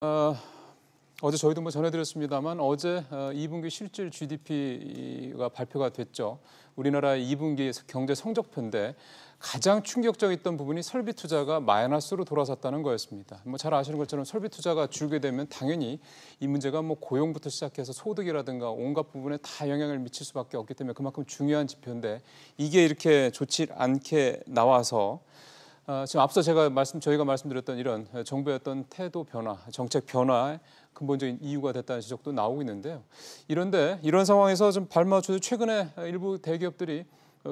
어, 어제 저희도 전해드렸습니다만 어제 2분기 실질 GDP가 발표가 됐죠. 우리나라의 2분기 경제 성적표인데 가장 충격적이었던 부분이 설비 투자가 마이너스로 돌아섰다는 거였습니다. 잘 아시는 것처럼 설비 투자가 줄게 되면 당연히 이 문제가 고용부터 시작해서 소득이라든가 온갖 부분에 다 영향을 미칠 수밖에 없기 때문에 그만큼 중요한 지표인데 이게 이렇게 좋지 않게 나와서 지금 앞서 저희가 말씀드렸던 이런 정부의 어떤 태도 변화, 정책 변화의 근본적인 이유가 됐다는 지적도 나오고 있는데요. 이런 상황에서 좀 발맞춰서 최근에 일부 대기업들이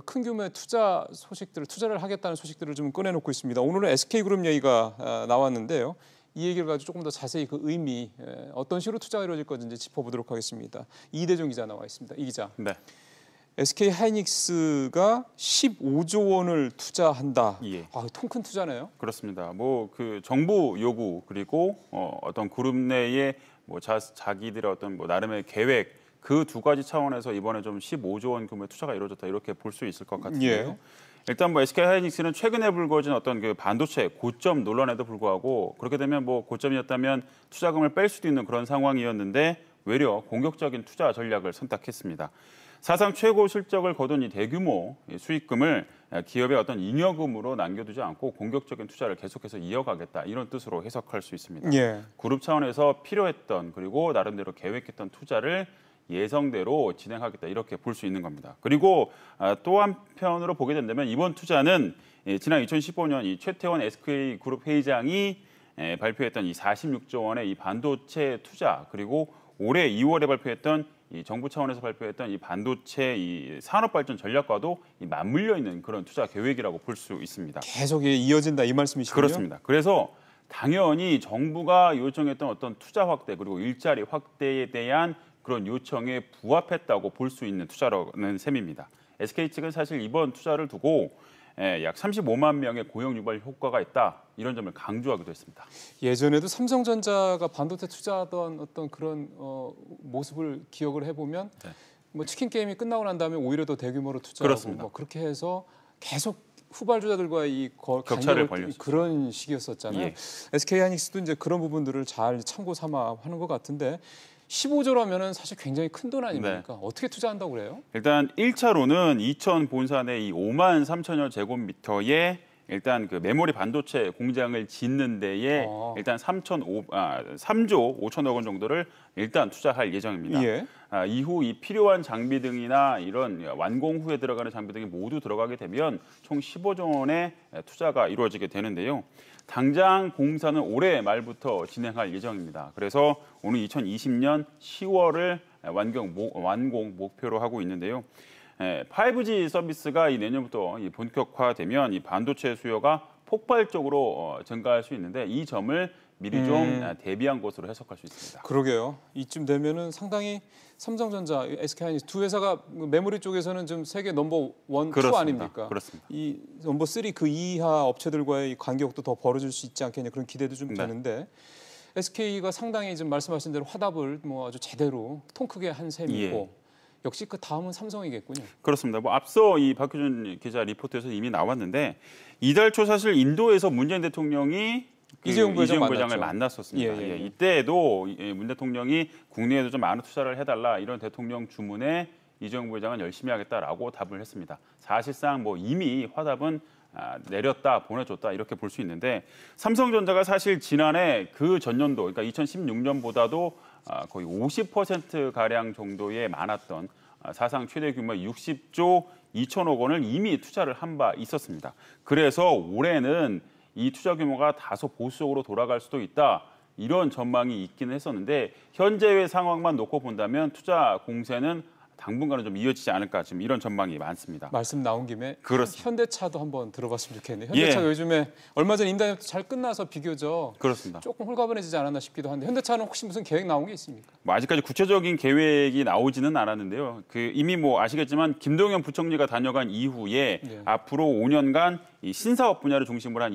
큰 규모의 투자를 하겠다는 소식들을 좀 꺼내놓고 있습니다. 오늘은 SK그룹 얘기가 나왔는데요. 이 얘기를 가지고 조금 더 자세히 그 의미, 어떤 식으로 투자가 이루어질 건지 짚어보도록 하겠습니다. 이대종 기자 나와 있습니다. 이 기자. 네. SK 하이닉스가 15조 원을 투자한다. 예. 통 큰 투자네요. 그렇습니다. 그 정부 요구 그리고 어떤 그룹 내의 자기들의 어떤 나름의 계획 그 두 가지 차원에서 이번에 좀 15조 원 규모의 투자가 이루어졌다 이렇게 볼 수 있을 것 같은데요. 예. 일단 SK 하이닉스는 최근에 불거진 어떤 그 반도체 고점 논란에도 불구하고 그렇게 되면 고점이었다면 투자금을 뺄 수도 있는 그런 상황이었는데 외려 공격적인 투자 전략을 선택했습니다. 사상 최고 실적을 거둔 이 대규모 수익금을 기업의 어떤 잉여금으로 남겨두지 않고 공격적인 투자를 계속해서 이어가겠다 이런 뜻으로 해석할 수 있습니다. 예. 그룹 차원에서 필요했던 그리고 나름대로 계획했던 투자를 예정대로 진행하겠다 이렇게 볼 수 있는 겁니다. 그리고 또 한편으로 보게 된다면 이번 투자는 지난 2015년 이 최태원 SK그룹 회장이 발표했던 이 46조 원의 이 반도체 투자 그리고 올해 2월에 발표했던 이 정부 차원에서 발표했던 이 반도체 이 산업 발전 전략과도 맞물려 있는 그런 투자 계획이라고 볼 수 있습니다. 계속 이어진다 이 말씀이시군요. 그렇습니다. 그래서 당연히 정부가 요청했던 어떤 투자 확대 그리고 일자리 확대에 대한 그런 요청에 부합했다고 볼 수 있는 투자라는 셈입니다. SK 측은 사실 이번 투자를 두고 약 35만 명의 고용 유발 효과가 있다 이런 점을 강조하기도 했습니다. 예전에도 삼성전자가 반도체 투자하던 어떤 그런 모습을 기억을 해보면 치킨 게임이 끝나고 난 다음에 오히려 더 대규모로 투자하고 그렇습니다. 그렇게 해서 계속 후발주자들과의 격차를 벌렸죠. 그런 시기였었잖아요. 예. SK 하이닉스도 이제 그런 부분들을 잘 참고 삼아 하는 것 같은데 15조라면은 사실 굉장히 큰 돈 아닙니까? 네. 어떻게 투자한다고 그래요? 일단 1차로는 이천 본사 내 이 5만 3천여 제곱미터의 일단 그 메모리 반도체 공장을 짓는 데에 일단 3조 5천억 원 정도를 일단 투자할 예정입니다. 예. 이후 이 필요한 장비 등이나 이런 완공 후에 들어가는 장비 등이 모두 들어가게 되면 총 15조 원의 투자가 이루어지게 되는데요. 당장 공사는 올해 말부터 진행할 예정입니다. 그래서 오늘 2020년 10월을 완공 목표로 하고 있는데요. 5G 서비스가 이 내년부터 본격화되면 이 반도체 수요가 폭발적으로 증가할 수 있는데 이 점을 미리 좀 대비한 것으로 해석할 수 있습니다. 그러게요. 이쯤 되면은 상당히 삼성전자, SK하이닉스 두 회사가 메모리 쪽에서는 좀 세계 넘버 1, 2 아닙니까? 그렇습니다. 이 넘버 3 그 이하 업체들과의 간격도 더 벌어질 수 있지 않겠냐 그런 기대도 좀 되는데 SK가 상당히 지금 말씀하신 대로 화답을 아주 제대로 통 크게 한 셈이고 역시 그 다음은 삼성이겠군요. 그렇습니다. 앞서 이 박효준 기자 리포트에서 이미 나왔는데 이달 초 사실 인도에서 문재인 대통령이 이재용 부회장을 만났었습니다. 이때에도 문 대통령이 국내에도 좀 많은 투자를 해달라 이런 대통령 주문에 이재용 부회장은 열심히 하겠다라고 답을 했습니다. 사실상 이미 화답은 내렸다, 보내줬다 이렇게 볼 수 있는데 삼성전자가 사실 지난해 그 전년도, 그러니까 2016년보다도 거의 50%가량 정도의 많았던 사상 최대 규모의 60조 2천억 원을 이미 투자를 한 바 있었습니다. 그래서 올해는 이 투자 규모가 다소 보수적으로 돌아갈 수도 있다. 이런 전망이 있기는 했었는데 현재의 상황만 놓고 본다면 투자 공세는 당분간은 좀 이어지지 않을까 지금 이런 전망이 많습니다. 말씀 나온 김에 그렇습니다. 현대차도 한번 들어봤으면 좋겠네요. 현대차가 요즘에 얼마 전 임단협도 잘 끝나서 비교적 그렇습니다. 조금 홀가분해지지 않았나 싶기도 한데 현대차는 혹시 무슨 계획 나온 게 있습니까? 아직까지 구체적인 계획이 나오지는 않았는데요. 이미 아시겠지만 김동연 부총리가 다녀간 이후에 앞으로 5년간 이 신사업 분야를 중심으로 한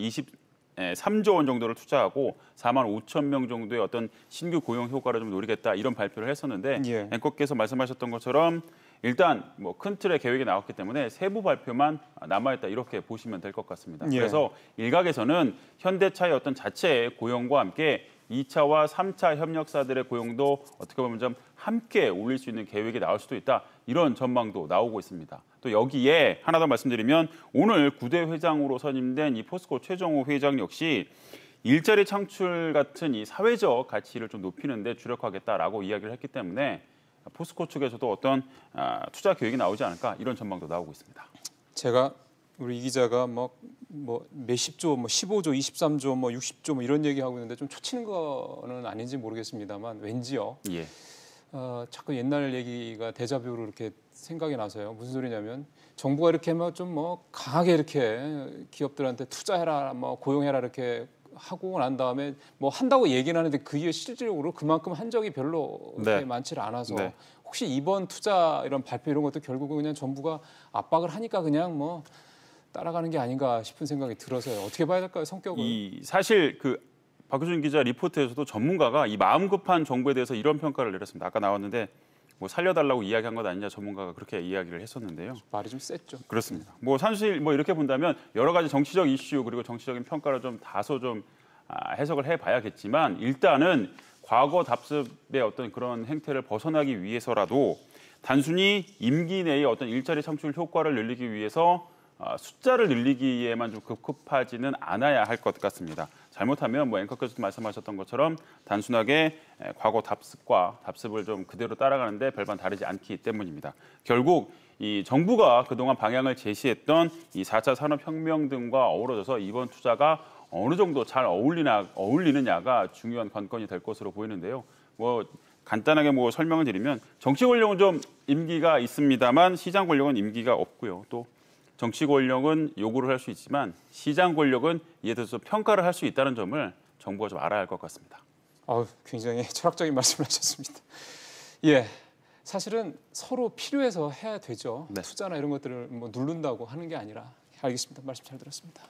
3조 원 정도를 투자하고 4만 5천 명 정도의 어떤 신규 고용 효과를 좀 노리겠다 이런 발표를 했었는데 앵커께서 말씀하셨던 것처럼 일단 큰 틀의 계획이 나왔기 때문에 세부 발표만 남아있다 이렇게 보시면 될 것 같습니다. 그래서 일각에서는 현대차의 어떤 자체의 고용과 함께 2차와 3차 협력사들의 고용도 어떻게 보면 좀 함께 올릴 수 있는 계획이 나올 수도 있다. 이런 전망도 나오고 있습니다. 또 여기에 하나 더 말씀드리면 오늘 9대 회장으로 선임된 이 포스코 최정호 회장 역시 일자리 창출 같은 이 사회적 가치를 좀 높이는 데 주력하겠다라고 이야기를 했기 때문에 포스코 측에서도 어떤 투자 계획이 나오지 않을까 이런 전망도 나오고 있습니다. 제가 우리 이 기자가 뭐 몇십조, 15조, 23조, 60조 이런 얘기하고 있는데 좀 초치는 거는 아닌지 모르겠습니다만 왠지요. 예. 자꾸 옛날 얘기가 데자뷰로 이렇게 생각이 나서요. 무슨 소리냐면 정부가 이렇게 좀 강하게 이렇게 기업들한테 투자해라, 고용해라 이렇게 하고 난 다음에 한다고 얘기는 하는데 그 이후에 실질적으로 그만큼 한 적이 별로 네. 많지를 않아서 네. 혹시 이번 투자 이런 발표 이런 것도 결국은 그냥 정부가 압박을 하니까 그냥 따라가는 게 아닌가 싶은 생각이 들어서요. 어떻게 봐야 될까요, 성격을? 사실 박효준 기자 리포트에서도 전문가가 이 마음 급한 정부에 대해서 이런 평가를 내렸습니다. 아까 나왔는데 살려달라고 이야기한 것 아니냐 전문가가 그렇게 이야기를 했었는데요. 말이 좀 셌죠. 그렇습니다. 사실 이렇게 본다면 여러 가지 정치적 이슈 그리고 정치적인 평가를 좀 다소 좀 해석을 해봐야겠지만 일단은 과거 답습의 어떤 그런 행태를 벗어나기 위해서라도 단순히 임기 내의 어떤 일자리 창출 효과를 늘리기 위해서 숫자를 늘리기에만 좀 급급하지는 않아야 할 것 같습니다. 잘못하면 앵커께서도 말씀하셨던 것처럼 단순하게 과거 답습을 좀 그대로 따라가는데 별반 다르지 않기 때문입니다. 결국 이 정부가 그동안 방향을 제시했던 이 4차 산업혁명 등과 어우러져서 이번 투자가 어느 정도 잘 어울리느냐가 중요한 관건이 될 것으로 보이는데요. 간단하게 설명을 드리면 정치 권력은 좀 임기가 있습니다만 시장 권력은 임기가 없고요. 또 정치 권력은 요구를 할 수 있지만 시장 권력은 이에 대해서 평가를 할 수 있다는 점을 정부가 좀 알아야 할 것 같습니다. 굉장히 철학적인 말씀을 하셨습니다. 예, 사실은 서로 필요해서 해야 되죠. 네. 투자나 이런 것들을 누른다고 하는 게 아니라. 알겠습니다. 말씀 잘 들었습니다.